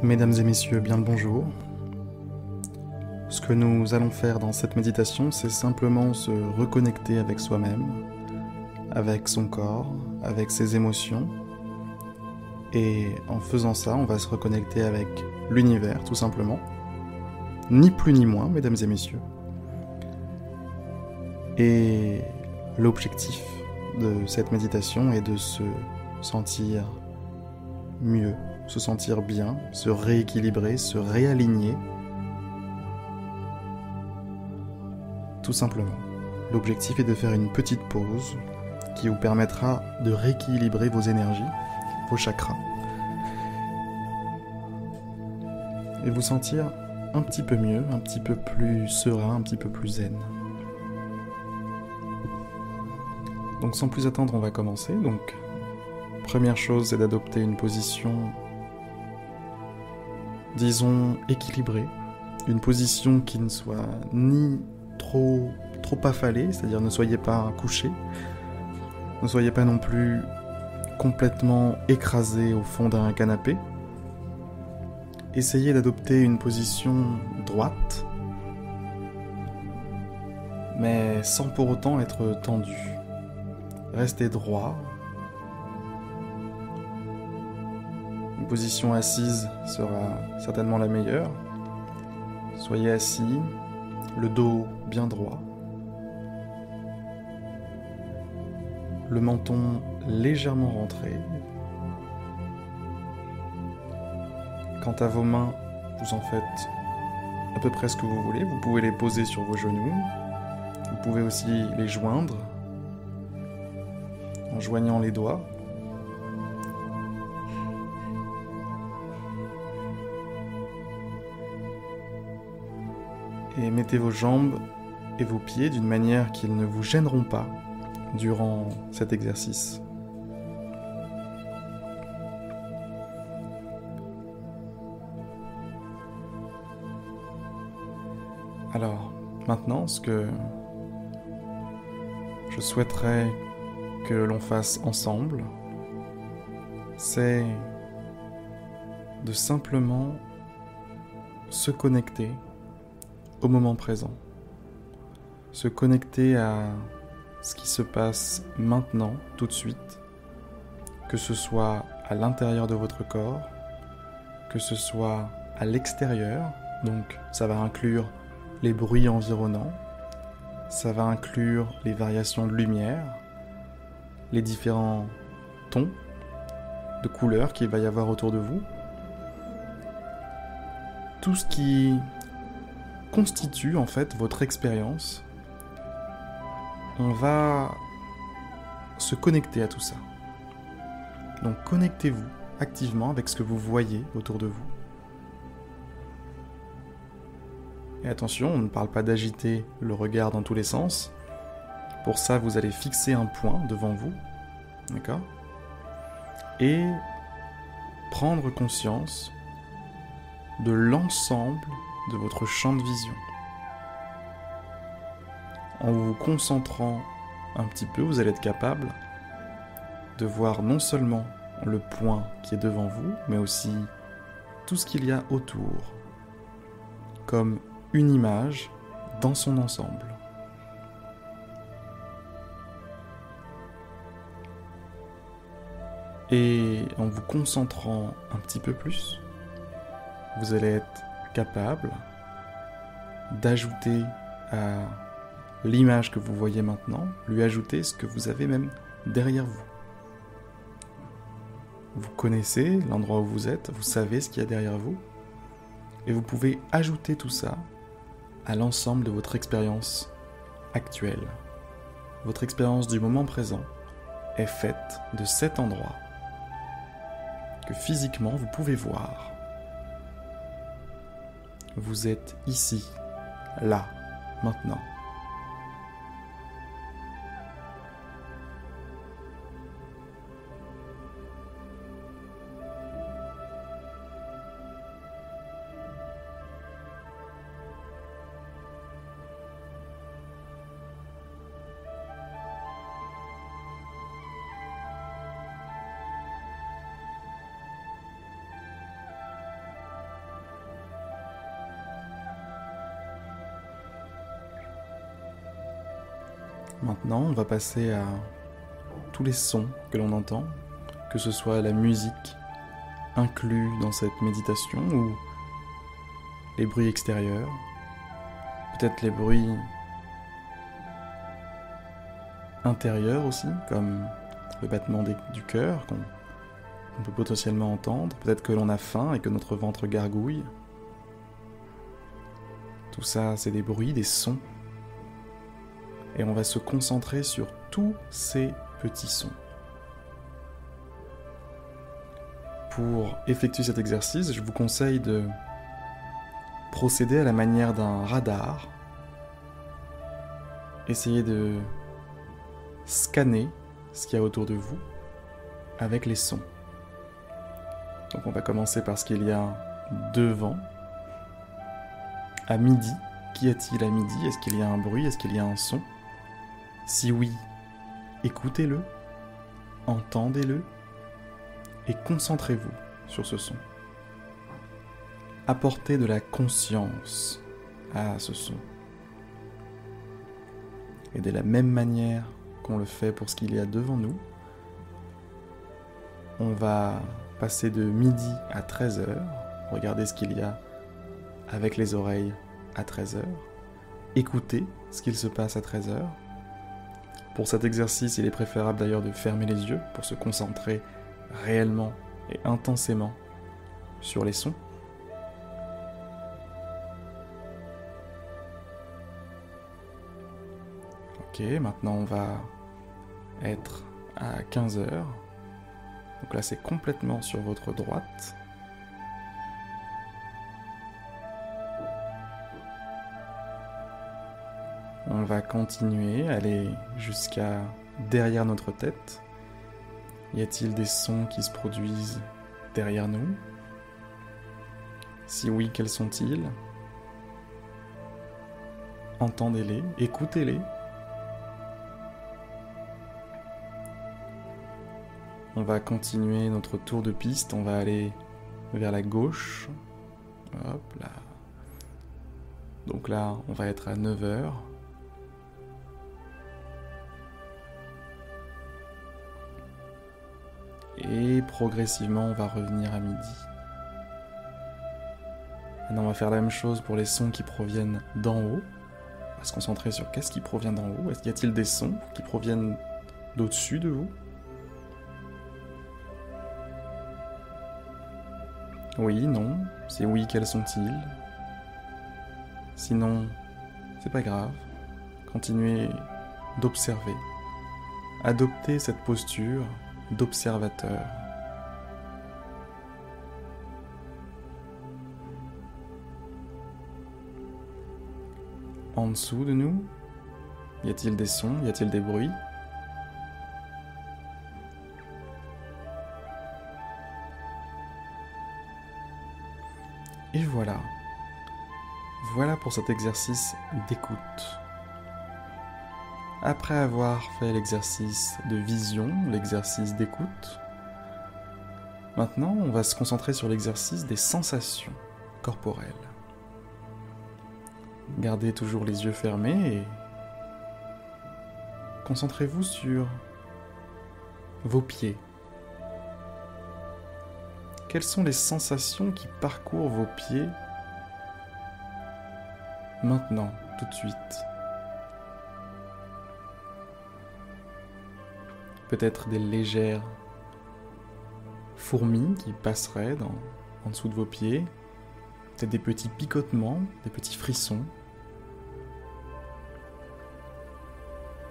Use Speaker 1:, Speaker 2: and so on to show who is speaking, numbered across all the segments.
Speaker 1: Mesdames et messieurs, bien le bonjour. Ce que nous allons faire dans cette méditation, c'est simplement se reconnecter avec soi-même, avec son corps, avec ses émotions. Et en faisant ça, on va se reconnecter avec l'univers, tout simplement. Ni plus ni moins, mesdames et messieurs. Et l'objectif de cette méditation est de se sentir mieux, se sentir bien, se rééquilibrer, se réaligner. Tout simplement. L'objectif est de faire une petite pause qui vous permettra de rééquilibrer vos énergies, vos chakras, et vous sentir un petit peu mieux, un petit peu plus serein, un petit peu plus zen. Donc sans plus attendre, on va commencer. Donc, première chose, c'est d'adopter une position, disons, équilibrée. Une position qui ne soit ni trop affalée, c'est-à-dire ne soyez pas couché, ne soyez pas non plus complètement écrasé au fond d'un canapé. Essayez d'adopter une position droite, mais sans pour autant être tendu. Restez droit. Une position assise sera certainement la meilleure. Soyez assis, le dos bien droit, le menton légèrement rentré. Quant à vos mains, vous en faites à peu près ce que vous voulez. Vous pouvez les poser sur vos genoux. Vous pouvez aussi les joindre en joignant les doigts. Et mettez vos jambes et vos pieds d'une manière qu'ils ne vous gêneront pas durant cet exercice. Alors, maintenant, ce que je souhaiterais que l'on fasse ensemble, c'est de simplement se connecter au moment présent. Se connecter à ce qui se passe maintenant, tout de suite, que ce soit à l'intérieur de votre corps, que ce soit à l'extérieur, donc ça va inclure les bruits environnants, ça va inclure les variations de lumière, les différents tons de couleurs qu'il va y avoir autour de vous, tout ce qui constitue en fait votre expérience. On va se connecter à tout ça. Donc connectez-vous activement avec ce que vous voyez autour de vous. Et attention, on ne parle pas d'agiter le regard dans tous les sens. Pour ça, vous allez fixer un point devant vous, d'accord ? Et prendre conscience de l'ensemble de votre champ de vision. En vous concentrant un petit peu, vous allez être capable de voir non seulement le point qui est devant vous, mais aussi tout ce qu'il y a autour, comme une image dans son ensemble. Et en vous concentrant un petit peu plus, vous allez être capable d'ajouter à l'image que vous voyez maintenant, lui ajouter ce que vous avez même derrière vous. Vous connaissez l'endroit où vous êtes, vous savez ce qu'il y a derrière vous, et vous pouvez ajouter tout ça à l'ensemble de votre expérience actuelle. Votre expérience du moment présent est faite de cet endroit que physiquement vous pouvez voir. Vous êtes ici, là, maintenant. Maintenant, on va passer à tous les sons que l'on entend, que ce soit la musique inclus dans cette méditation ou les bruits extérieurs, peut-être les bruits intérieurs aussi, comme le battement du cœur qu'on peut potentiellement entendre, peut-être que l'on a faim et que notre ventre gargouille. Tout ça, c'est des bruits, des sons. Et on va se concentrer sur tous ces petits sons. Pour effectuer cet exercice, je vous conseille de procéder à la manière d'un radar. Essayez de scanner ce qu'il y a autour de vous avec les sons. Donc on va commencer par ce qu'il y a devant. À midi, qu'y a-t-il à midi? Est-ce qu'il y a un bruit? Est-ce qu'il y a un son? Si oui, écoutez-le, entendez-le et concentrez-vous sur ce son. Apportez de la conscience à ce son. Et de la même manière qu'on le fait pour ce qu'il y a devant nous, on va passer de midi à 13h, regardez ce qu'il y a avec les oreilles à 13h, écoutez ce qu'il se passe à 13h. Pour cet exercice, il est préférable d'ailleurs de fermer les yeux pour se concentrer réellement et intensément sur les sons. Ok, maintenant on va être à 15h. Donc là c'est complètement sur votre droite. On va continuer, aller jusqu'à derrière notre tête. Y a-t-il des sons qui se produisent derrière nous? Si oui, quels sont-ils? Entendez-les, écoutez-les. On va continuer notre tour de piste, on va aller vers la gauche. Hop là. Donc là, on va être à 9h. Et progressivement, on va revenir à midi. Maintenant, on va faire la même chose pour les sons qui proviennent d'en haut. On va se concentrer sur qu'est-ce qui provient d'en haut. Est-ce qu'il y a-t-il des sons qui proviennent d'au-dessus de vous? Oui, non. Si oui, quels sont-ils? Sinon, c'est pas grave. Continuez d'observer. Adoptez cette posture d'observateur. En dessous de nous, y a-t-il des sons? Y a-t-il des bruits? Et voilà. Voilà pour cet exercice d'écoute. Après avoir fait l'exercice de vision, l'exercice d'écoute, maintenant on va se concentrer sur l'exercice des sensations corporelles. Gardez toujours les yeux fermés et concentrez-vous sur vos pieds. Quelles sont les sensations qui parcourent vos pieds maintenant, tout de suite? Peut-être des légères fourmis qui passeraient en dessous de vos pieds, peut-être des petits picotements, des petits frissons,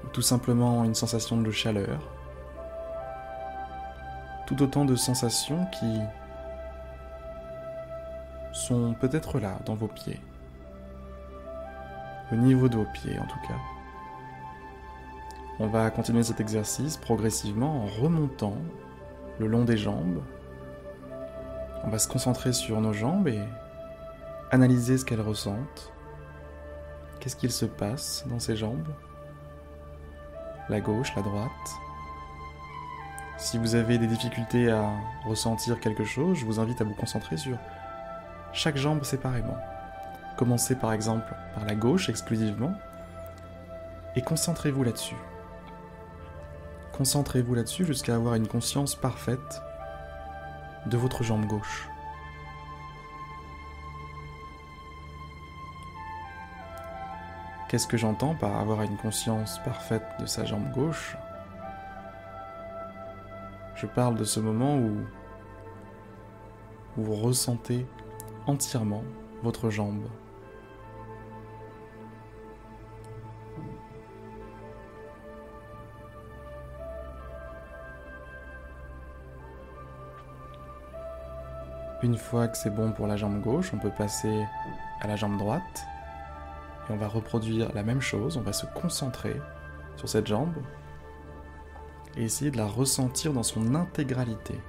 Speaker 1: ou tout simplement une sensation de chaleur, tout autant de sensations qui sont peut-être là, dans vos pieds, au niveau de vos pieds en tout cas. On va continuer cet exercice progressivement en remontant le long des jambes. On va se concentrer sur nos jambes et analyser ce qu'elles ressentent. Qu'est-ce qu'il se passe dans ces jambes? La gauche, la droite. Si vous avez des difficultés à ressentir quelque chose, je vous invite à vous concentrer sur chaque jambe séparément. Commencez par exemple par la gauche exclusivement et concentrez-vous là-dessus. Concentrez-vous là-dessus jusqu'à avoir une conscience parfaite de votre jambe gauche. Qu'est-ce que j'entends par avoir une conscience parfaite de sa jambe gauche ? Je parle de ce moment où vous ressentez entièrement votre jambe. Une fois que c'est bon pour la jambe gauche, on peut passer à la jambe droite et on va reproduire la même chose, on va se concentrer sur cette jambe et essayer de la ressentir dans son intégralité.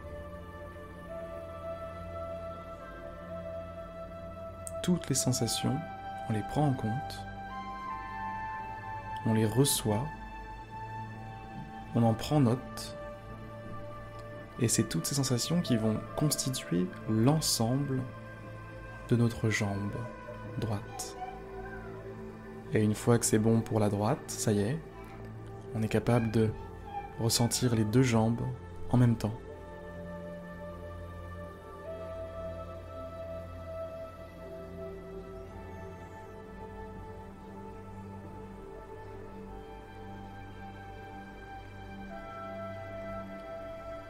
Speaker 1: Toutes les sensations, on les prend en compte, on les reçoit, on en prend note, et c'est toutes ces sensations qui vont constituer l'ensemble de notre jambe droite. Et une fois que c'est bon pour la droite, ça y est, on est capable de ressentir les deux jambes en même temps.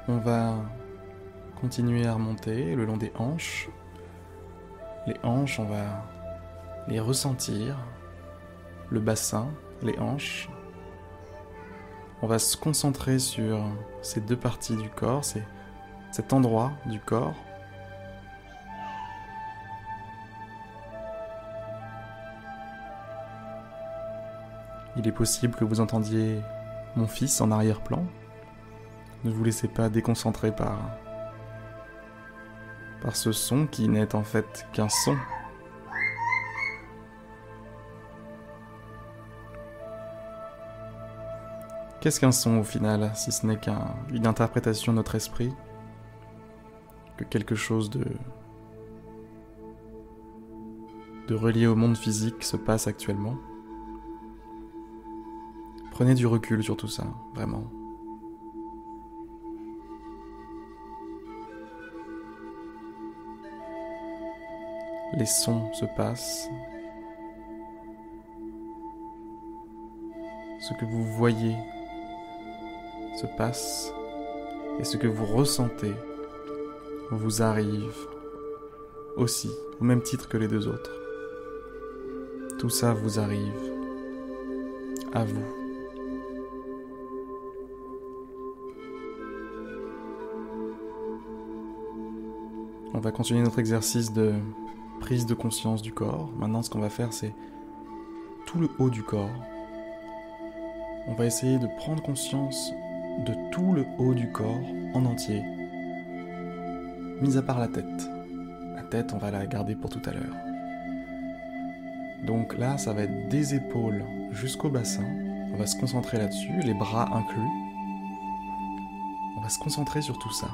Speaker 1: On va continuer à remonter le long des hanches. Les hanches, on va les ressentir. Le bassin, les hanches. On va se concentrer sur ces deux parties du corps, cet endroit du corps. Il est possible que vous entendiez mon fils en arrière-plan. Ne vous laissez pas déconcentrer par ce son qui n'est en fait qu'un son. Qu'est-ce qu'un son au final, si ce n'est qu'une interprétation de notre esprit, que quelque chose de relié au monde physique se passe actuellement? Prenez du recul sur tout ça, vraiment. Les sons se passent. Ce que vous voyez se passe. Et ce que vous ressentez vous arrive aussi, au même titre que les deux autres. Tout ça vous arrive à vous. On va continuer notre exercice de prise de conscience du corps. Maintenant, ce qu'on va faire, c'est tout le haut du corps. On va essayer de prendre conscience de tout le haut du corps en entier, mis à part la tête. La tête, on va la garder pour tout à l'heure. Donc là, ça va être des épaules jusqu'au bassin. On va se concentrer là-dessus, les bras inclus. On va se concentrer sur tout ça.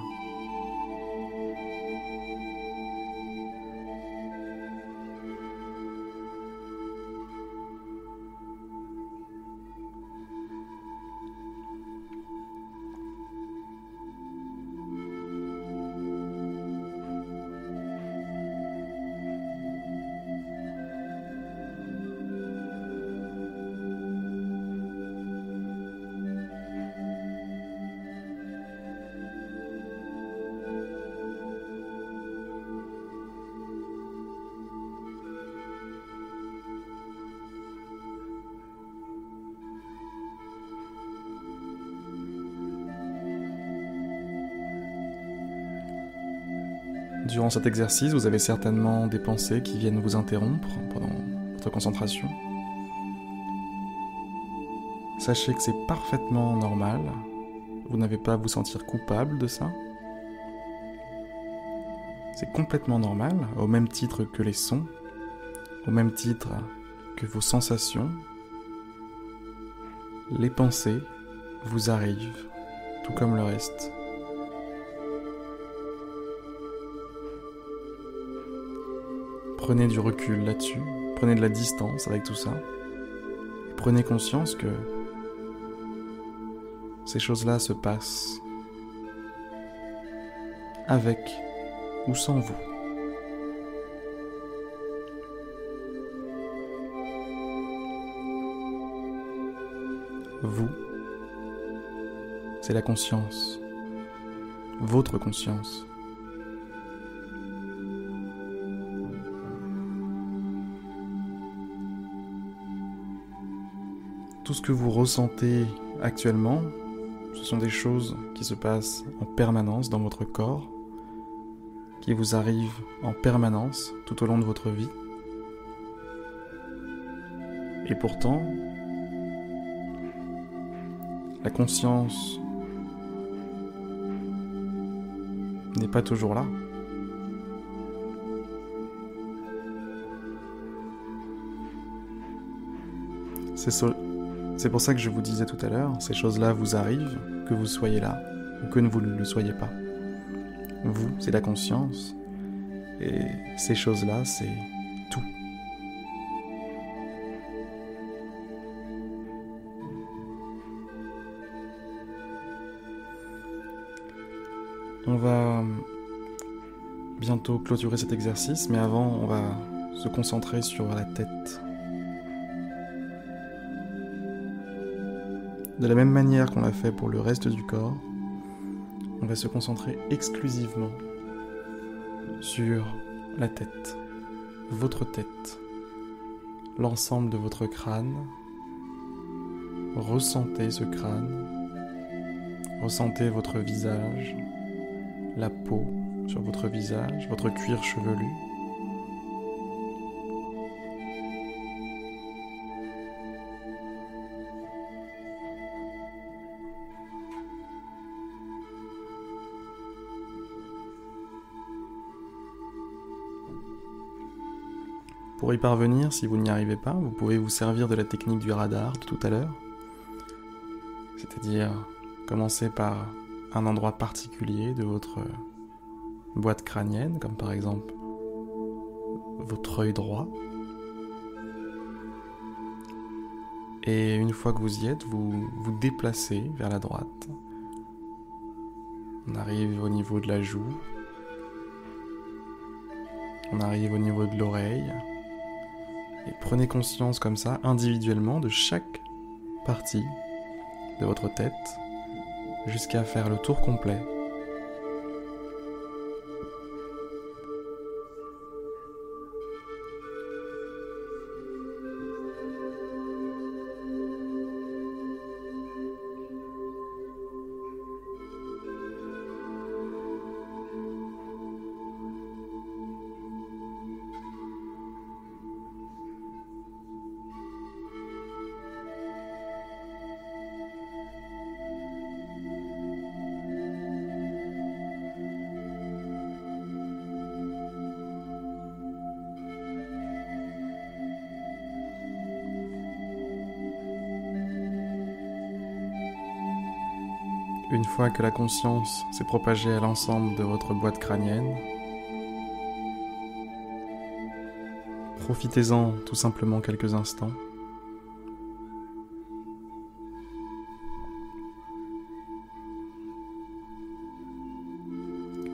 Speaker 1: Durant cet exercice, vous avez certainement des pensées qui viennent vous interrompre pendant votre concentration. Sachez que c'est parfaitement normal. Vous n'avez pas à vous sentir coupable de ça. C'est complètement normal, au même titre que les sons, au même titre que vos sensations. Les pensées vous arrivent, tout comme le reste. Prenez du recul là-dessus, prenez de la distance avec tout ça. Prenez conscience que ces choses-là se passent avec ou sans vous. Vous, c'est la conscience, votre conscience. Tout ce que vous ressentez actuellement, ce sont des choses qui se passent en permanence dans votre corps, qui vous arrivent en permanence tout au long de votre vie. Et pourtant, la conscience n'est pas toujours là. C'est pour ça que je vous disais tout à l'heure, ces choses-là vous arrivent, que vous soyez là ou que vous ne le soyez pas. Vous, c'est la conscience, et ces choses-là, c'est tout. On va bientôt clôturer cet exercice, mais avant, on va se concentrer sur la tête. De la même manière qu'on l'a fait pour le reste du corps, on va se concentrer exclusivement sur la tête, votre tête, l'ensemble de votre crâne. Ressentez ce crâne, ressentez votre visage, la peau sur votre visage, votre cuir chevelu. Pour y parvenir, si vous n'y arrivez pas, vous pouvez vous servir de la technique du radar de tout à l'heure. C'est-à-dire commencer par un endroit particulier de votre boîte crânienne, comme par exemple votre œil droit. Et une fois que vous y êtes, vous vous déplacez vers la droite. On arrive au niveau de la joue. On arrive au niveau de l'oreille. Et prenez conscience comme ça, individuellement, de chaque partie de votre tête, jusqu'à faire le tour complet. Une fois que la conscience s'est propagée à l'ensemble de votre boîte crânienne, profitez-en tout simplement quelques instants.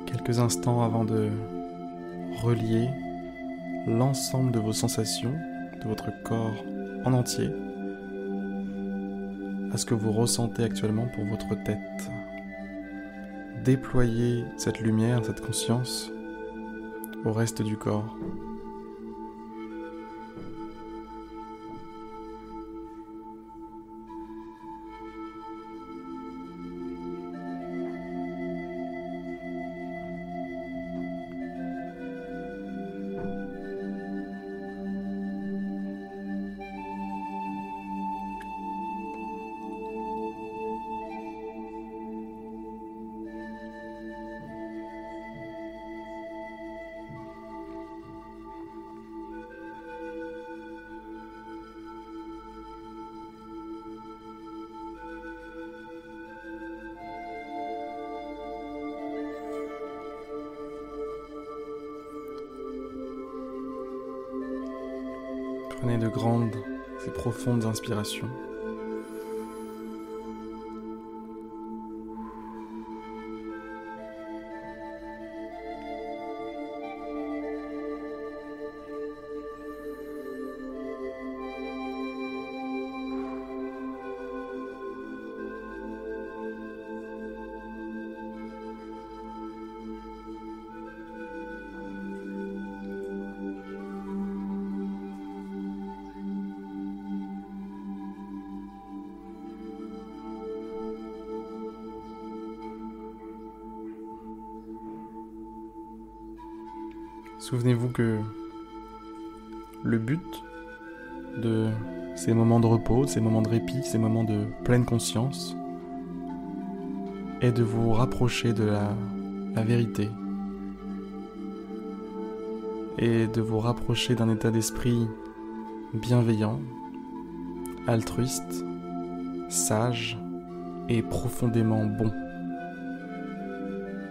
Speaker 1: Quelques instants avant de relier l'ensemble de vos sensations, de votre corps en entier, à ce que vous ressentez actuellement pour votre tête. Déployez cette lumière, cette conscience au reste du corps. Prenez de grandes et profondes inspirations. Souvenez-vous que le but de ces moments de repos, ces moments de répit, ces moments de pleine conscience est de vous rapprocher de la vérité et de vous rapprocher d'un état d'esprit bienveillant, altruiste, sage et profondément bon.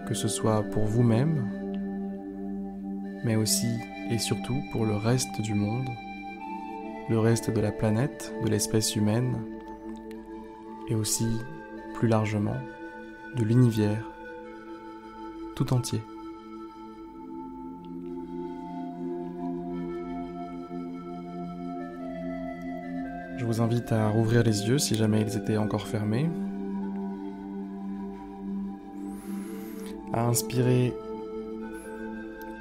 Speaker 1: Que ce soit pour vous-même, mais aussi et surtout pour le reste du monde, le reste de la planète, de l'espèce humaine, et aussi, plus largement, de l'univers tout entier. Je vous invite à rouvrir les yeux si jamais ils étaient encore fermés, à inspirer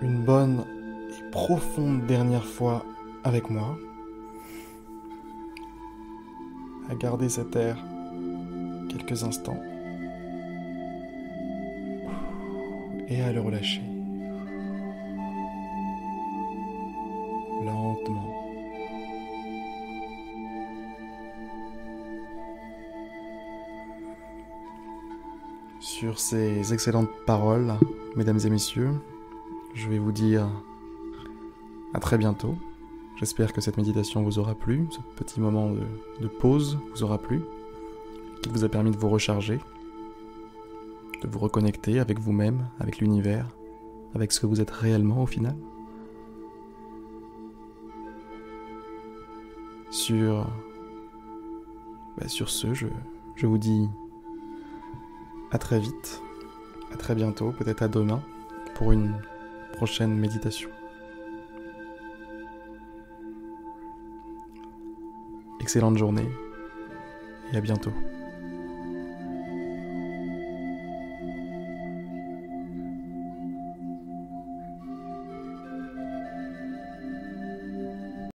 Speaker 1: une bonne et profonde dernière fois avec moi, à garder cet air quelques instants et à le relâcher lentement. Sur ces excellentes paroles, mesdames et messieurs, je vais vous dire à très bientôt. J'espère que cette méditation vous aura plu, ce petit moment de pause vous aura plu, qui vous a permis de vous recharger, de vous reconnecter avec vous-même, avec l'univers, avec ce que vous êtes réellement au final. Sur ce, je vous dis à très vite, à très bientôt, peut-être à demain, pour une prochaine méditation. Excellente journée et à bientôt.